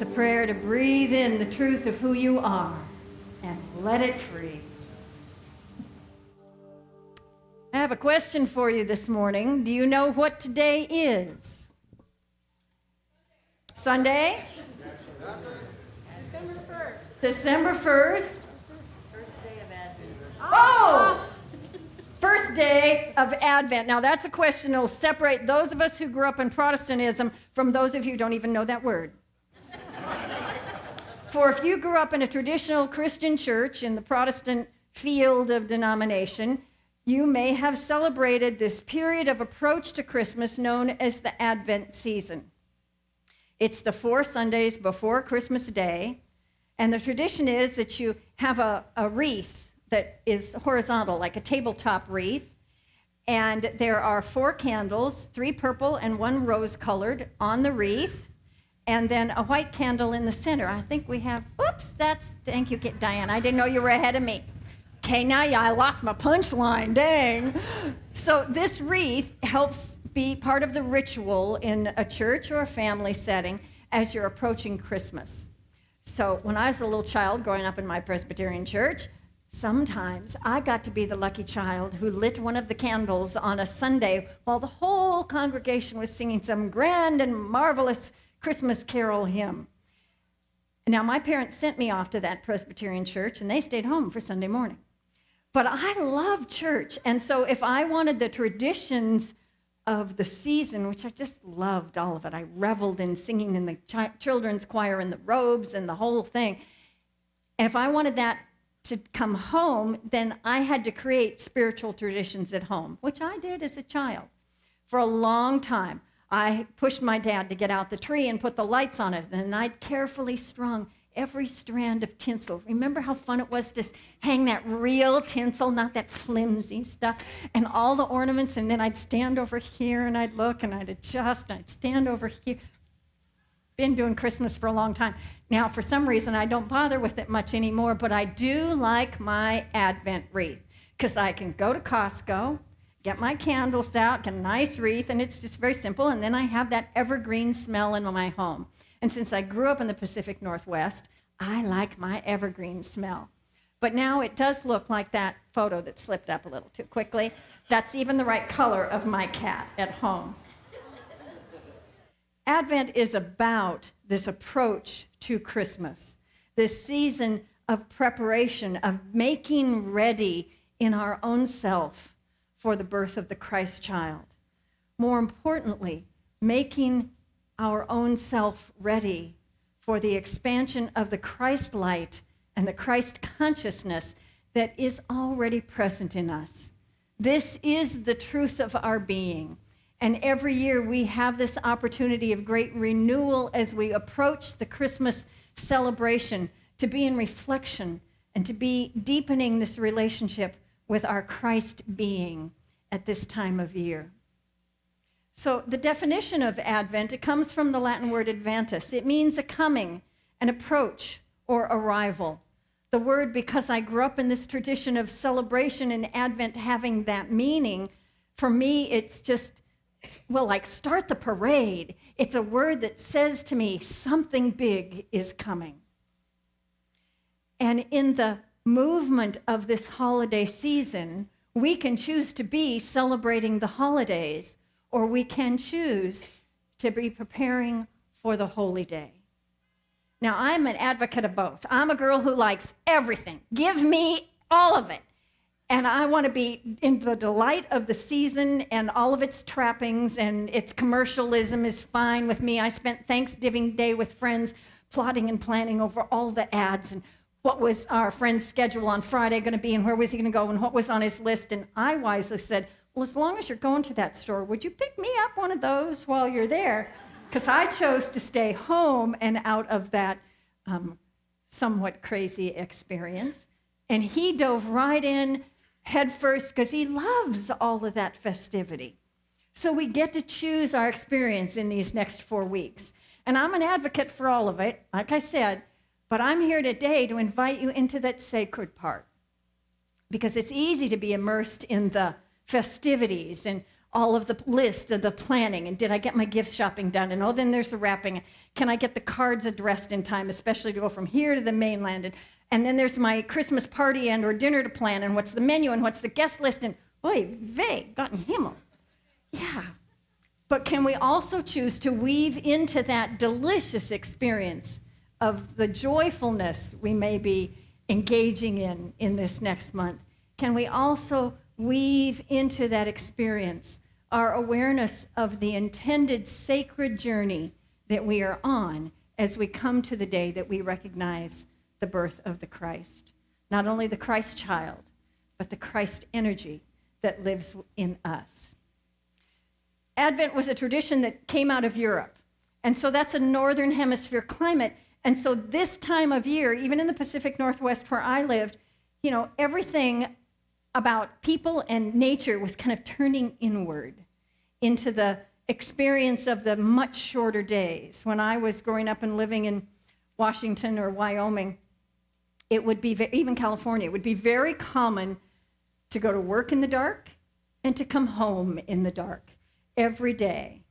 a prayer to breathe in the truth of who you are and let it free. I have a question for you this morning. Do you know what today is? Sunday? December 1st. December 1st? First day of Advent. Oh! First day of Advent. Now, that's a question that will separate those of us who grew up in Protestantism from those of you who don't even know that word. For if you grew up in a traditional Christian church in the Protestant field of denomination, you may have celebrated this period of approach to Christmas known as the Advent season. It's the 4 Sundays before Christmas Day, and the tradition is that you have a wreath that is horizontal, like a tabletop wreath, and there are 4 candles, 3 purple and 1 rose-colored on the wreath, and then a white candle in the center. I think we have, thank you, Diane. I didn't know you were ahead of me. Okay, now I lost my punchline, dang. So this wreath helps be part of the ritual in a church or a family setting as you're approaching Christmas. So when I was a little child growing up in my Presbyterian church, sometimes I got to be the lucky child who lit one of the candles on a Sunday while the whole congregation was singing some grand and marvelous Christmas carol hymn. Now, my parents sent me off to that Presbyterian church, and they stayed home for Sunday morning. But I love church, and so if I wanted the traditions of the season, which I just loved all of it, I reveled in singing in the children's choir and the robes and the whole thing. And if I wanted that to come home, then I had to create spiritual traditions at home, which I did as a child. For a long time, I pushed my dad to get out the tree and put the lights on it, and I'd carefully strung every strand of tinsel. Remember how fun it was to hang that real tinsel, not that flimsy stuff, and all the ornaments, and then I'd stand over here and I'd look and I'd adjust and I'd stand over here. Been doing Christmas for a long time. Now, for some reason, I don't bother with it much anymore, but I do like my Advent wreath because I can go to Costco, get my candles out, get a nice wreath, and it's just very simple, and then I have that evergreen smell in my home. And since I grew up in the Pacific Northwest, I like my evergreen smell. But now it does look like that photo that slipped up a little too quickly. That's even the right color of my cat at home. Advent is about this approach to Christmas, this season of preparation, of making ready in our own self for the birth of the Christ child. More importantly, making our own self ready for the expansion of the Christ light and the Christ consciousness that is already present in us. This is the truth of our being. And every year we have this opportunity of great renewal as we approach the Christmas celebration to be in reflection and to be deepening this relationship with our Christ being at this time of year. So the definition of Advent, it comes from the Latin word adventus. It means a coming, an approach, or arrival. The word, because I grew up in this tradition of celebration and Advent having that meaning, for me it's just, like start the parade. It's a word that says to me, something big is coming. And in the movement of this holiday season, we can choose to be celebrating the holidays, or we can choose to be preparing for the holy day. Now, I'm an advocate of both. I'm a girl who likes everything. Give me all of it. And I want to be in the delight of the season and all of its trappings, and its commercialism is fine with me. I spent Thanksgiving Day with friends plotting and planning over all the ads and what was our friend's schedule on Friday going to be and where was he going to go and what was on his list. And I wisely said, well, as long as you're going to that store, would you pick me up one of those while you're there? Because I chose to stay home and out of that somewhat crazy experience. And he dove right in head first because he loves all of that festivity. So we get to choose our experience in these next 4 weeks. And I'm an advocate for all of it, like I said, but I'm here today to invite you into that sacred part. Because it's easy to be immersed in the festivities and all of the list of the planning, and did I get my gift shopping done? And then there's the wrapping. Can I get the cards addressed in time, especially to go from here to the mainland? And then there's my Christmas party and or dinner to plan, and what's the menu, and what's the guest list, and oy vey, Gott in Himmel. Yeah. But can we also choose to weave into that delicious experience of the joyfulness we may be engaging in this next month? Can we also weave into that experience our awareness of the intended sacred journey that we are on as we come to the day that we recognize the birth of the Christ? Not only the Christ child, but the Christ energy that lives in us. Advent was a tradition that came out of Europe. And so that's a northern hemisphere climate. And so this time of year, even in the Pacific Northwest where I lived, everything about people and nature was kind of turning inward into the experience of the much shorter days. When I was growing up and living in Washington or Wyoming, it would be, even California, it would be very common to go to work in the dark and to come home in the dark every day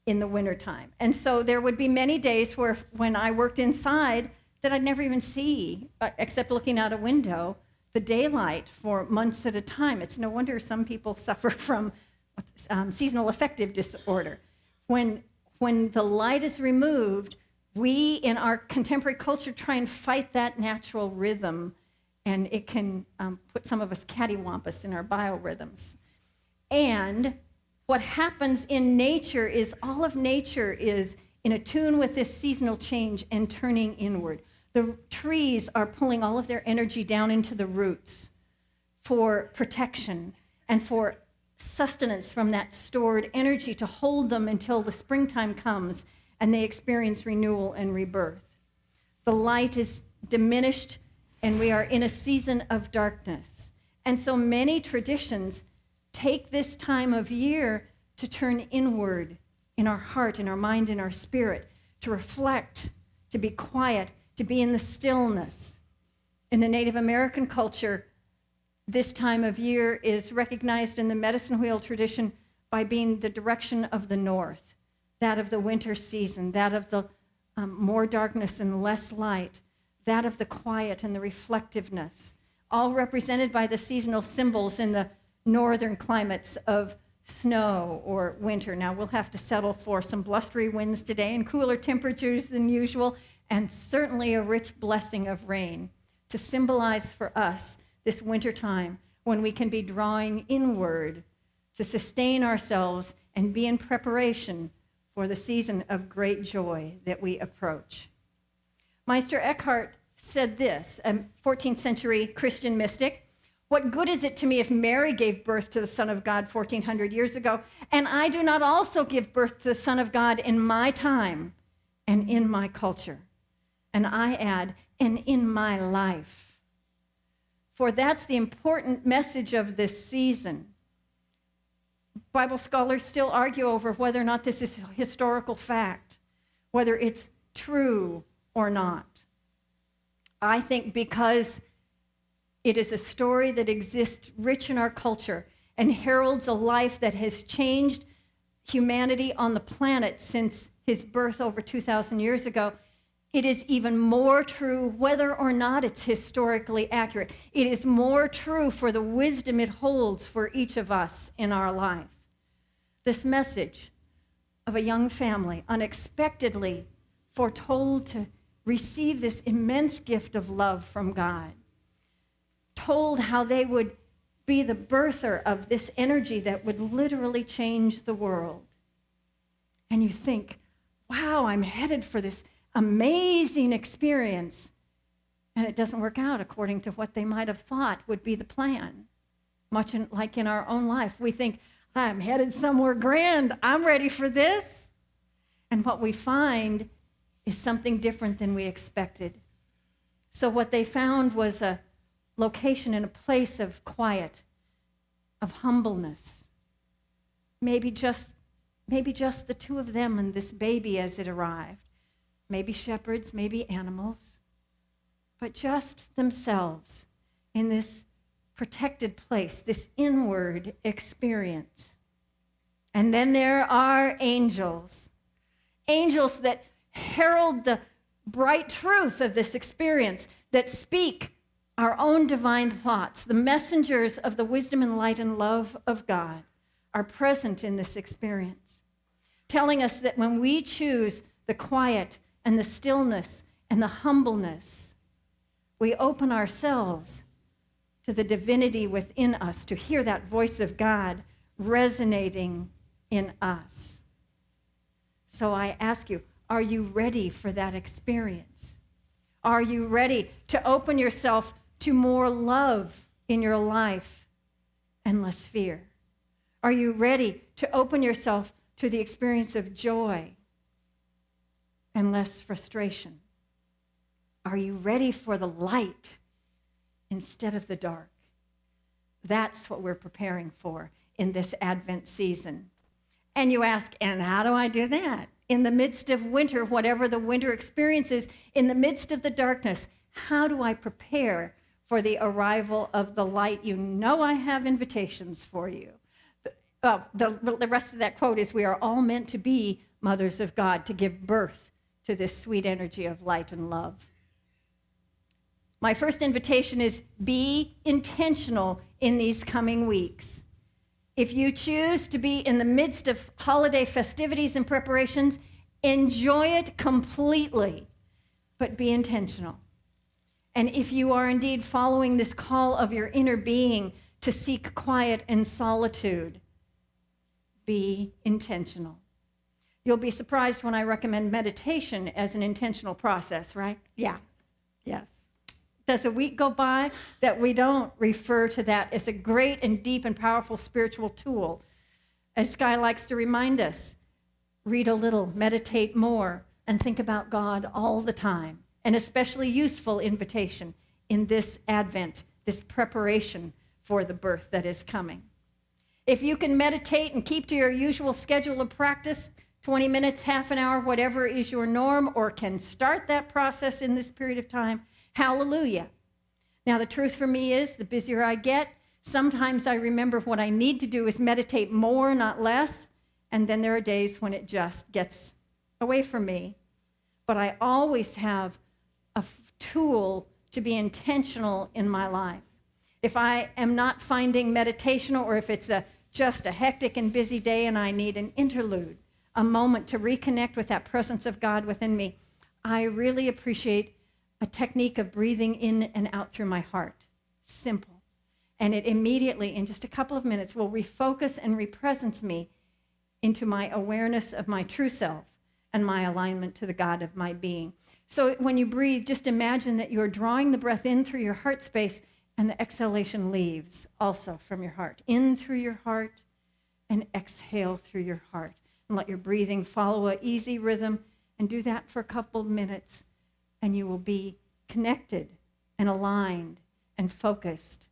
in the wintertime. And so there would be many days where when I worked inside that I'd never even see, except looking out a window, the daylight for months at a time. It's no wonder some people suffer from seasonal affective disorder. When the light is removed, we in our contemporary culture try and fight that natural rhythm, and it can put some of us cattywampus in our biorhythms. And what happens in nature is all of nature is in attune with this seasonal change and turning inward. The trees are pulling all of their energy down into the roots for protection and for sustenance from that stored energy to hold them until the springtime comes and they experience renewal and rebirth. The light is diminished and we are in a season of darkness. And so many traditions take this time of year to turn inward in our heart, in our mind, in our spirit, to reflect, to be quiet, to be in the stillness. In the Native American culture, this time of year is recognized in the medicine wheel tradition by being the direction of the north, that of the winter season, that of the more darkness and less light, that of the quiet and the reflectiveness, all represented by the seasonal symbols in the northern climates of snow or winter. Now, we'll have to settle for some blustery winds today and cooler temperatures than usual, and certainly a rich blessing of rain to symbolize for us this winter time when we can be drawing inward to sustain ourselves and be in preparation for the season of great joy that we approach. Meister Eckhart said this, a 14th century Christian mystic: "What good is it to me if Mary gave birth to the Son of God 1,400 years ago, and I do not also give birth to the Son of God in my time and in my culture?" And I add, and in my life. For that's the important message of this season. Bible scholars still argue over whether or not this is historical fact, whether it's true or not. I think because it is a story that exists rich in our culture and heralds a life that has changed humanity on the planet since his birth over 2,000 years ago, it is even more true whether or not it's historically accurate. It is more true for the wisdom it holds for each of us in our life. This message of a young family unexpectedly foretold to receive this immense gift of love from God, told how they would be the birther of this energy that would literally change the world. And you think, wow, I'm headed for this amazing experience, and it doesn't work out according to what they might have thought would be the plan. Much like in our own life, we think, I'm headed somewhere grand, I'm ready for this. And what we find is something different than we expected. So what they found was a location and a place of quiet, of humbleness. Maybe just the two of them and this baby as it arrived. Maybe shepherds, maybe animals, but just themselves in this protected place, this inward experience. And then there are angels. Angels that herald the bright truth of this experience, that speak our own divine thoughts. The messengers of the wisdom and light and love of God are present in this experience, telling us that when we choose the quiet and the stillness and the humbleness, we open ourselves to the divinity within us, to hear that voice of God resonating in us. So I ask you, are you ready for that experience? Are you ready to open yourself to more love in your life and less fear? Are you ready to open yourself to the experience of joy and less frustration? Are you ready for the light instead of the dark? That's what we're preparing for in this Advent season. And you ask, and how do I do that? In the midst of winter, whatever the winter experience is, in the midst of the darkness, how do I prepare for the arrival of the light? You know I have invitations for you. The rest of that quote is, we are all meant to be mothers of God, to give birth to this sweet energy of light and love. My first invitation is, be intentional in these coming weeks. If you choose to be in the midst of holiday festivities and preparations, enjoy it completely, but be intentional. And if you are indeed following this call of your inner being to seek quiet and solitude, be intentional. You'll be surprised when I recommend meditation as an intentional process, right? Yeah, yes. Does a week go by that we don't refer to that as a great and deep and powerful spiritual tool? As Sky likes to remind us, read a little, meditate more, and think about God all the time. An especially useful invitation in this Advent, this preparation for the birth that is coming. If you can meditate and keep to your usual schedule of practice, 20 minutes, half an hour, whatever is your norm, or can start that process in this period of time, hallelujah. Now, the truth for me is, the busier I get, sometimes I remember what I need to do is meditate more, not less, and then there are days when it just gets away from me. But I always have a tool to be intentional in my life. If I am not finding meditation, or if it's just a hectic and busy day and I need an interlude, a moment to reconnect with that presence of God within me, I really appreciate a technique of breathing in and out through my heart. Simple. And it immediately, in just a couple of minutes, will refocus and represence me into my awareness of my true self and my alignment to the God of my being. So when you breathe, just imagine that you're drawing the breath in through your heart space, and the exhalation leaves also from your heart. In through your heart and exhale through your heart. And let your breathing follow an easy rhythm, and do that for a couple of minutes, and you will be connected and aligned and focused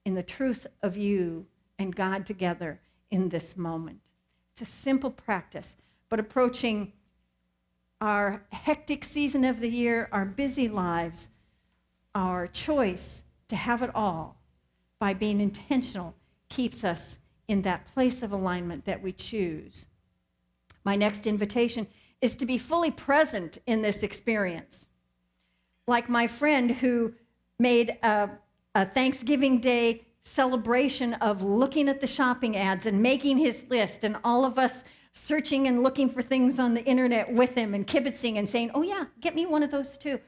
in the truth of you and God together in this moment. It's a simple practice, but approaching our hectic season of the year, our busy lives, our choice to have it all by being intentional keeps us in that place of alignment that we choose. My next invitation is to be fully present in this experience. Like my friend who made a Thanksgiving Day celebration of looking at the shopping ads and making his list, and all of us searching and looking for things on the internet with him and kibitzing and saying, oh yeah, get me one of those too.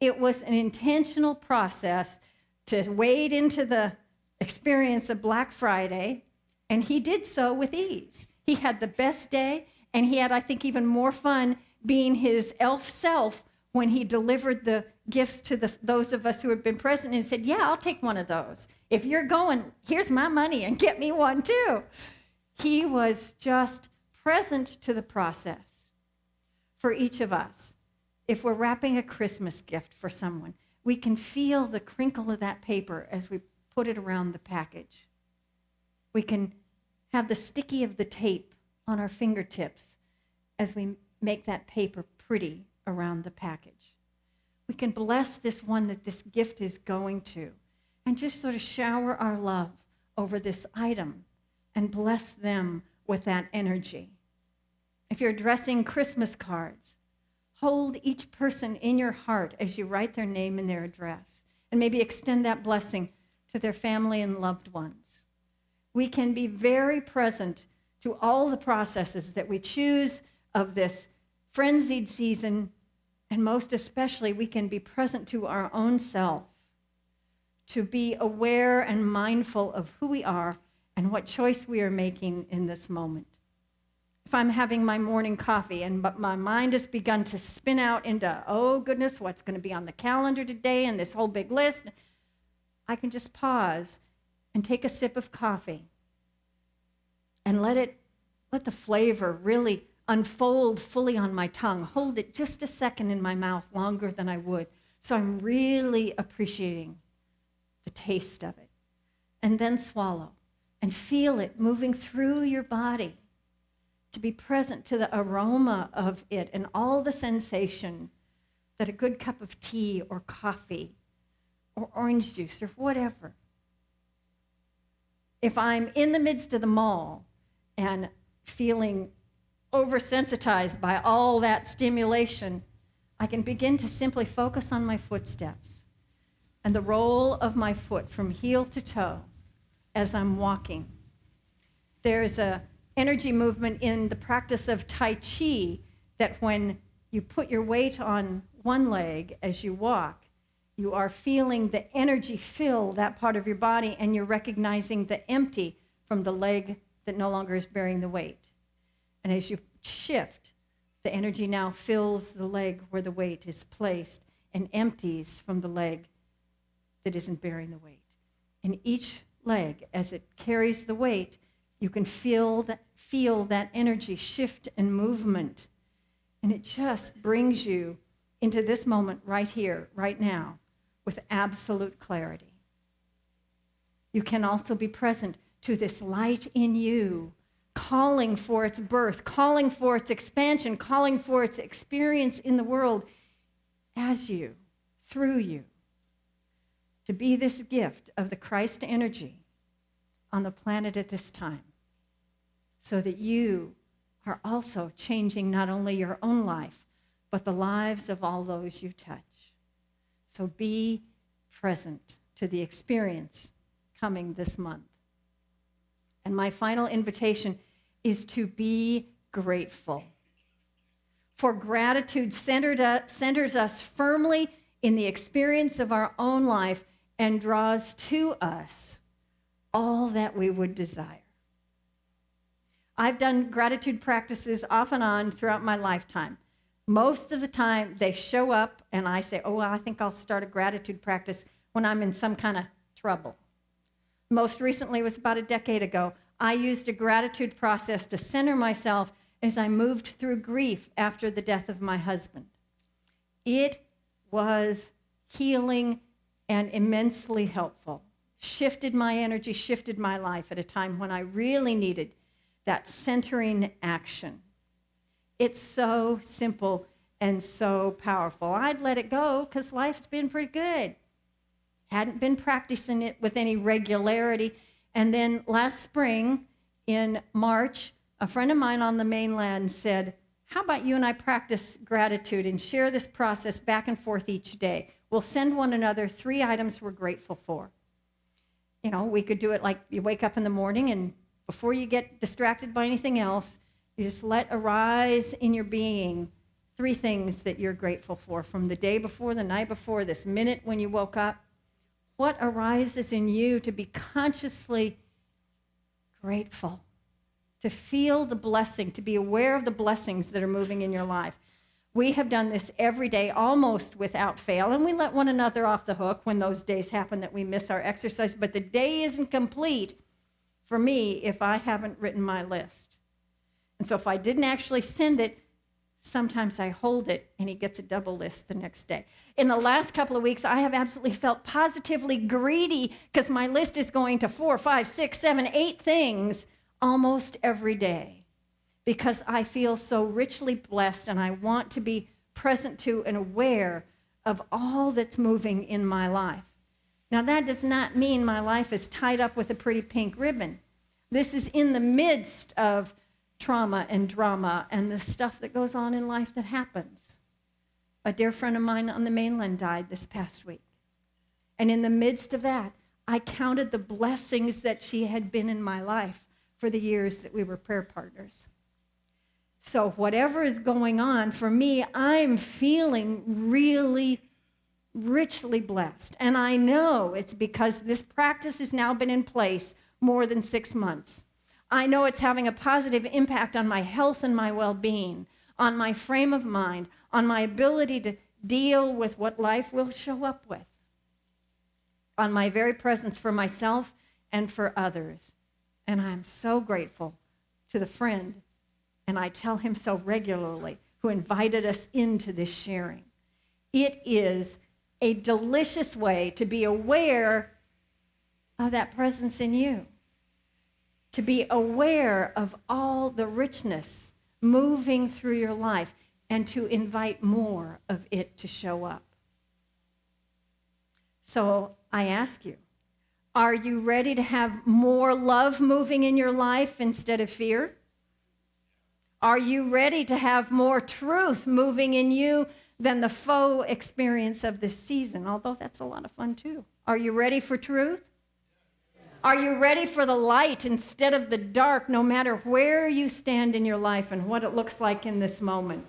It was an intentional process to wade into the experience of Black Friday, and he did so with ease. He had the best day, and he had, I think, even more fun being his elf self when he delivered the gifts to those of us who had been present and said, yeah, I'll take one of those. If you're going, here's my money and get me one too. He was just present to the process. For each of us, if we're wrapping a Christmas gift for someone, we can feel the crinkle of that paper as we put it around the package. We can have the sticky of the tape on our fingertips as we make that paper pretty around the package. We can bless this one that this gift is going to, and just sort of shower our love over this item and bless them with that energy. If you're addressing Christmas cards, hold each person in your heart as you write their name and their address, and maybe extend that blessing to their family and loved ones. We can be very present to all the processes that we choose of this frenzied season, and most especially, we can be present to our own self, to be aware and mindful of who we are and what choice we are making in this moment. If I'm having my morning coffee but my mind has begun to spin out into, oh goodness, what's going to be on the calendar today and this whole big list, I can just pause and take a sip of coffee and let the flavor really unfold fully on my tongue. Hold it just a second in my mouth, longer than I would. So I'm really appreciating the taste of it. And then swallow and feel it moving through your body, to be present to the aroma of it and all the sensation that a good cup of tea or coffee or orange juice or whatever. If I'm in the midst of the mall and feeling oversensitized by all that stimulation, I can begin to simply focus on my footsteps and the roll of my foot from heel to toe as I'm walking. There's a energy movement in the practice of Tai Chi that when you put your weight on one leg as you walk, you are feeling the energy fill that part of your body, and you're recognizing the empty from the leg that no longer is bearing the weight. And as you shift, the energy now fills the leg where the weight is placed and empties from the leg that isn't bearing the weight. And each leg, as it carries the weight, you can feel that energy shift and movement. And it just brings you into this moment right here, right now, with absolute clarity. You can also be present to this light in you, calling for its birth, calling for its expansion, calling for its experience in the world as you, through you, to be this gift of the Christ energy on the planet at this time, so that you are also changing not only your own life, but the lives of all those you touch. So be present to the experience coming this month. And my final invitation is to be grateful. For gratitude centers us firmly in the experience of our own life and draws to us all that we would desire. I've done gratitude practices off and on throughout my lifetime. Most of the time, they show up and I say, oh, well, I think I'll start a gratitude practice when I'm in some kind of trouble. Most recently was about a decade ago. I used a gratitude process to center myself as I moved through grief after the death of my husband. It was healing and immensely helpful. Shifted my energy, shifted my life at a time when I really needed that centering action. It's so simple and so powerful. I'd let it go because life's been pretty good. Hadn't been practicing it with any regularity. And then last spring, in March, a friend of mine on the mainland said, how about you and I practice gratitude and share this process back and forth each day? We'll send one another 3 items we're grateful for. You know, we could do it like you wake up in the morning and before you get distracted by anything else, you just let arise in your being 3 things that you're grateful for from the day before, the night before, this minute when you woke up. What arises in you to be consciously grateful, to feel the blessing, to be aware of the blessings that are moving in your life. We have done this every day, almost without fail, and we let one another off the hook when those days happen that we miss our exercise, but the day isn't complete for me if I haven't written my list. And so if I didn't actually send it, sometimes I hold it and he gets a double list the next day. In the last couple of weeks, I have absolutely felt positively greedy because my list is going to 4, 5, 6, 7, 8 things almost every day because I feel so richly blessed and I want to be present to and aware of all that's moving in my life. Now, that does not mean my life is tied up with a pretty pink ribbon. This is in the midst of trauma and drama and the stuff that goes on in life that happens. A dear friend of mine on the mainland died this past week. And in the midst of that, I counted the blessings that she had been in my life for the years that we were prayer partners. So whatever is going on, for me, I'm feeling really richly blessed. And I know it's because this practice has now been in place more than 6 months. I know it's having a positive impact on my health and my well-being, on my frame of mind, on my ability to deal with what life will show up with, on my very presence for myself and for others. And I'm so grateful to the friend, and I tell him so regularly, who invited us into this sharing. It is a delicious way to be aware of that presence in you, to be aware of all the richness moving through your life, and to invite more of it to show up. So I ask you, are you ready to have more love moving in your life instead of fear? Are you ready to have more truth moving in you than the faux experience of this season? Although that's a lot of fun too. Are you ready for truth? Are you ready for the light instead of the dark, no matter where you stand in your life and what it looks like in this moment?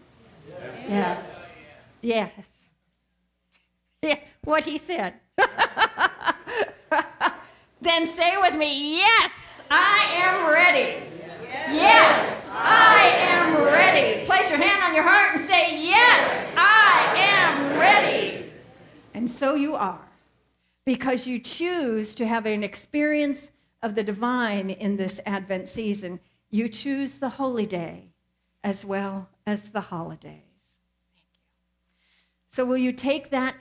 Yes. Yes. Yeah, what he said. Then say with me, yes, I am ready. Yes, I am ready. Place your hand on your heart and say, yes, I am ready. And so you are, because you choose to have an experience of the divine in this Advent season. You choose the holy day as well as the holidays. Thank you. So will you take that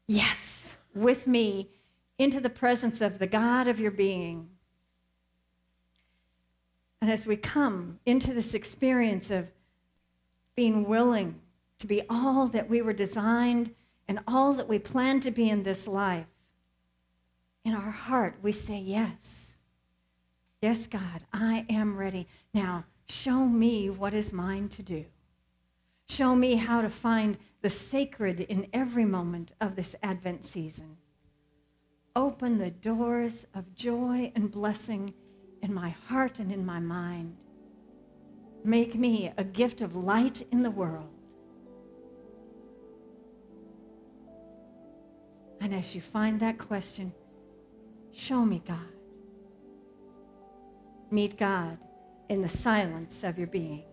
yes with me into the presence of the God of your being? And as we come into this experience of being willing to be all that we were designed and all that we plan to be in this life, in our heart we say yes. Yes, God, I am ready. Now, show me what is mine to do. Show me how to find the sacred in every moment of this Advent season. Open the doors of joy and blessing in my heart and in my mind. Make me a gift of light in the world. And as you find that question, show me God. Meet God in the silence of your being.